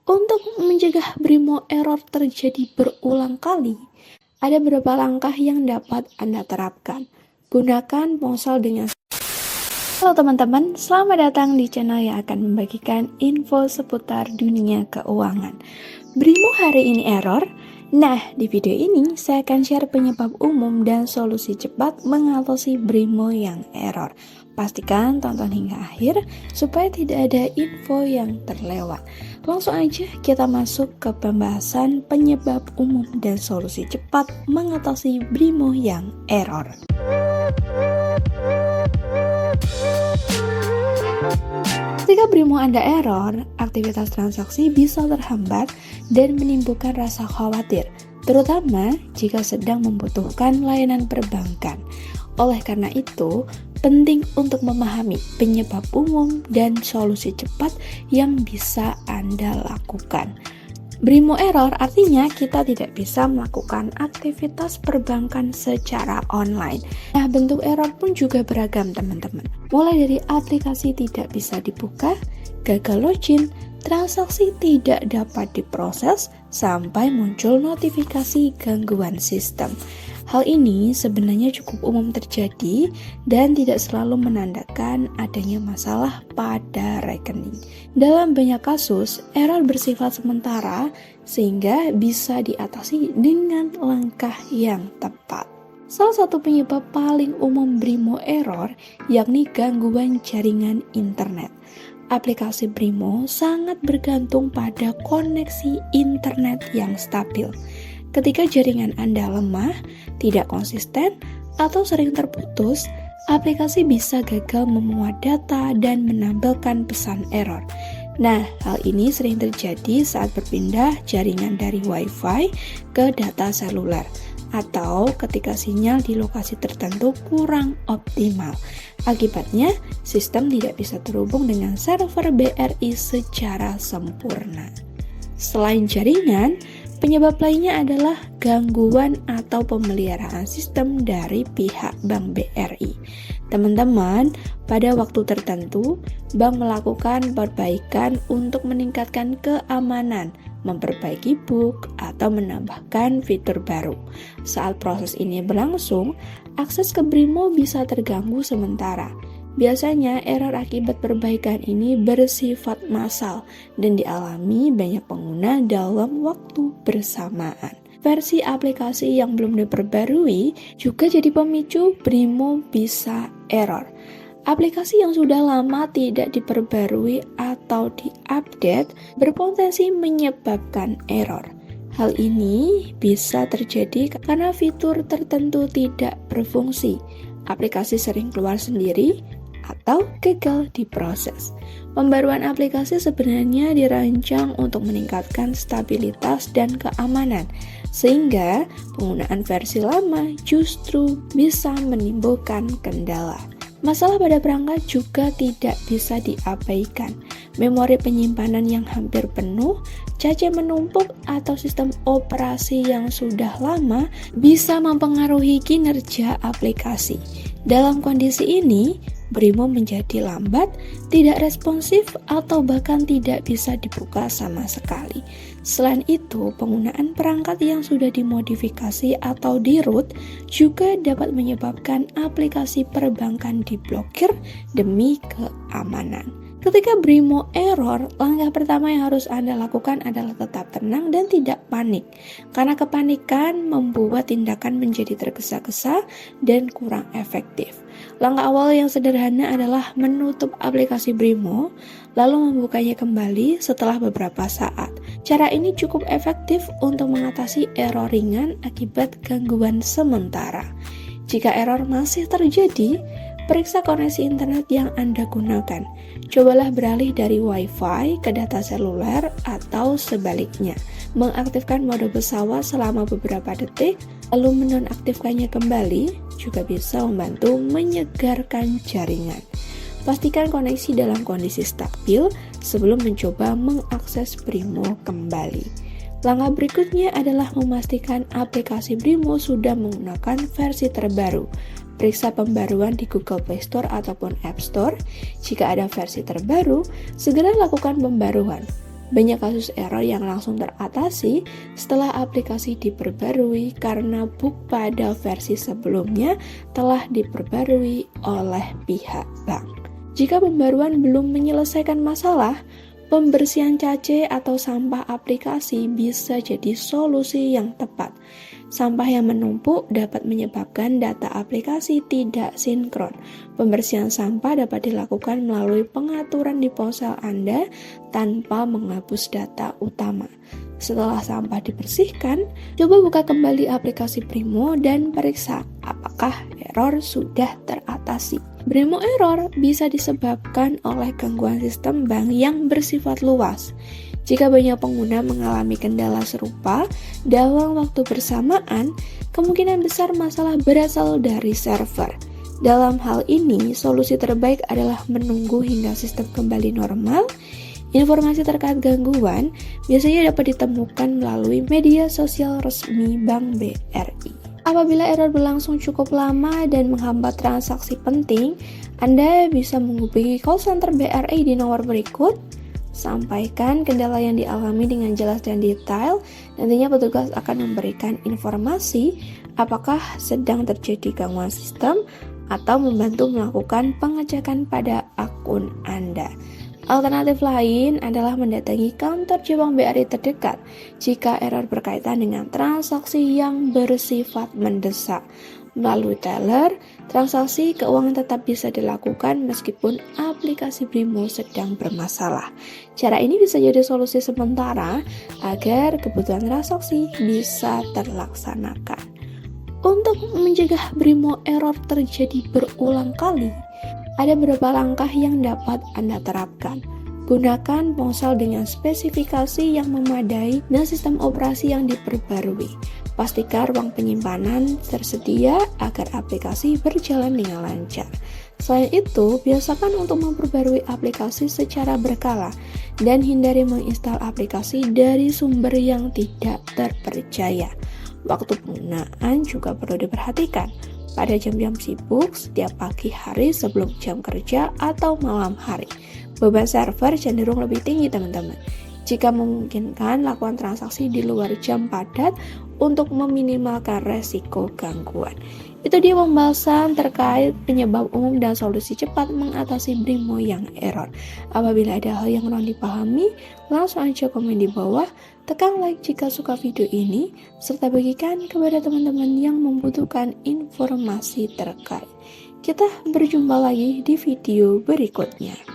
Untuk mencegah Brimo error terjadi berulang kali, ada beberapa langkah yang dapat Anda terapkan. Gunakan ponsel dengan... Halo teman-teman, selamat datang di channel yang akan membagikan info seputar dunia keuangan. Brimo hari ini error? Nah, di video ini saya akan share penyebab umum dan solusi cepat mengatasi Brimo yang error. Pastikan tonton hingga akhir supaya tidak ada info yang terlewat. Langsung aja kita masuk ke pembahasan penyebab umum dan solusi cepat mengatasi Brimo yang error. Ketika Brimo Anda error, aktivitas transaksi bisa terhambat dan menimbulkan rasa khawatir, terutama jika sedang membutuhkan layanan perbankan. Oleh karena itu, penting untuk memahami penyebab umum dan solusi cepat yang bisa Anda lakukan. Brimo error artinya kita tidak bisa melakukan aktivitas perbankan secara online. Nah, bentuk error pun juga beragam teman-teman. Mulai dari aplikasi tidak bisa dibuka, gagal login, transaksi tidak dapat diproses, sampai muncul notifikasi gangguan sistem. Hal ini sebenarnya cukup umum terjadi dan tidak selalu menandakan adanya masalah pada rekening. Dalam banyak kasus, error bersifat sementara sehingga bisa diatasi dengan langkah yang tepat. Salah satu penyebab paling umum Brimo error yakni gangguan jaringan internet. Aplikasi Brimo sangat bergantung pada koneksi internet yang stabil. Ketika jaringan Anda lemah, tidak konsisten, atau sering terputus, aplikasi bisa gagal memuat data dan menampilkan pesan error. Nah, hal ini sering terjadi saat berpindah jaringan dari Wi-Fi ke data seluler, atau ketika sinyal di lokasi tertentu kurang optimal. Akibatnya, sistem tidak bisa terhubung dengan server BRI secara sempurna. Selain jaringan, penyebab lainnya adalah gangguan atau pemeliharaan sistem dari pihak Bank BRI. Teman-teman, pada waktu tertentu, bank melakukan perbaikan untuk meningkatkan keamanan, memperbaiki bug, atau menambahkan fitur baru. Saat proses ini berlangsung, akses ke Brimo bisa terganggu sementara. Biasanya error akibat perbaikan ini bersifat massal dan dialami banyak pengguna dalam waktu bersamaan. Versi aplikasi yang belum diperbarui juga jadi pemicu Brimo bisa error. Aplikasi yang sudah lama tidak diperbarui atau diupdate berpotensi menyebabkan error. Hal ini bisa terjadi karena fitur tertentu tidak berfungsi, aplikasi sering keluar sendiri, atau gagal diproses. Pembaruan aplikasi sebenarnya dirancang untuk meningkatkan stabilitas dan keamanan, sehingga penggunaan versi lama justru bisa menimbulkan kendala. Masalah pada perangkat juga tidak bisa diabaikan. Memori penyimpanan yang hampir penuh, cache menumpuk, atau sistem operasi yang sudah lama bisa mempengaruhi kinerja aplikasi. Dalam kondisi ini, Brimo menjadi lambat, tidak responsif, atau bahkan tidak bisa dibuka sama sekali. Selain itu, penggunaan perangkat yang sudah dimodifikasi atau di-root juga dapat menyebabkan aplikasi perbankan diblokir demi keamanan. Ketika Brimo error, langkah pertama yang harus Anda lakukan adalah tetap tenang dan tidak panik, karena kepanikan membuat tindakan menjadi tergesa-gesa dan kurang efektif. Langkah awal yang sederhana adalah menutup aplikasi Brimo, lalu membukanya kembali setelah beberapa saat. Cara ini cukup efektif untuk mengatasi error ringan akibat gangguan sementara. Jika error masih terjadi, periksa koneksi internet yang Anda gunakan. Cobalah beralih dari Wi-Fi ke data seluler atau sebaliknya. Mengaktifkan mode pesawat selama beberapa detik, lalu menonaktifkannya kembali, juga bisa membantu menyegarkan jaringan. Pastikan koneksi dalam kondisi stabil sebelum mencoba mengakses Brimo kembali. Langkah berikutnya adalah memastikan aplikasi Brimo sudah menggunakan versi terbaru. Periksa pembaruan di Google Play Store ataupun App Store. Jika ada versi terbaru, segera lakukan pembaruan. Banyak kasus error yang langsung teratasi setelah aplikasi diperbarui karena bug pada versi sebelumnya telah diperbarui oleh pihak bank. Jika pembaruan belum menyelesaikan masalah, pembersihan cache atau sampah aplikasi bisa jadi solusi yang tepat. Sampah yang menumpuk dapat menyebabkan data aplikasi tidak sinkron. Pembersihan sampah dapat dilakukan melalui pengaturan di ponsel Anda tanpa menghapus data utama. Setelah sampah dibersihkan, coba buka kembali aplikasi Brimo dan periksa apakah error sudah teratasi. Brimo error bisa disebabkan oleh gangguan sistem bank yang bersifat luas. Jika banyak pengguna mengalami kendala serupa dalam waktu bersamaan, kemungkinan besar masalah berasal dari server. Dalam hal ini, solusi terbaik adalah menunggu hingga sistem kembali normal. Informasi terkait gangguan biasanya dapat ditemukan melalui media sosial resmi Bank BRI. Apabila error berlangsung cukup lama dan menghambat transaksi penting, Anda bisa menghubungi call center BRI di nomor berikut. Sampaikan kendala yang dialami dengan jelas dan detail. Nantinya petugas akan memberikan informasi apakah sedang terjadi gangguan sistem atau membantu melakukan pengecekan pada akun Anda. Alternatif lain adalah mendatangi kantor cabang BRI terdekat jika error berkaitan dengan transaksi yang bersifat mendesak. Melalui teller, transaksi keuangan tetap bisa dilakukan meskipun aplikasi Brimo sedang bermasalah. Cara ini bisa jadi solusi sementara agar kebutuhan transaksi bisa terlaksanakan. Untuk mencegah Brimo error terjadi berulang kali, ada beberapa langkah yang dapat Anda terapkan. Gunakan ponsel dengan spesifikasi yang memadai dan sistem operasi yang diperbarui. Pastikan ruang penyimpanan tersedia agar aplikasi berjalan dengan lancar. Selain itu, biasakan untuk memperbarui aplikasi secara berkala dan hindari menginstal aplikasi dari sumber yang tidak terpercaya. Waktu penggunaan juga perlu diperhatikan. Pada jam-jam sibuk, setiap pagi hari sebelum jam kerja atau malam hari. Beban server cenderung lebih tinggi, teman-teman. Jika memungkinkan, lakukan transaksi di luar jam padat untuk meminimalkan resiko gangguan. Itu dia pembahasan terkait penyebab umum dan solusi cepat mengatasi Brimo yang error. Apabila ada hal yang kurang dipahami, langsung aja komen di bawah, tekan like jika suka video ini, serta bagikan kepada teman-teman yang membutuhkan informasi terkait. Kita berjumpa lagi di video berikutnya.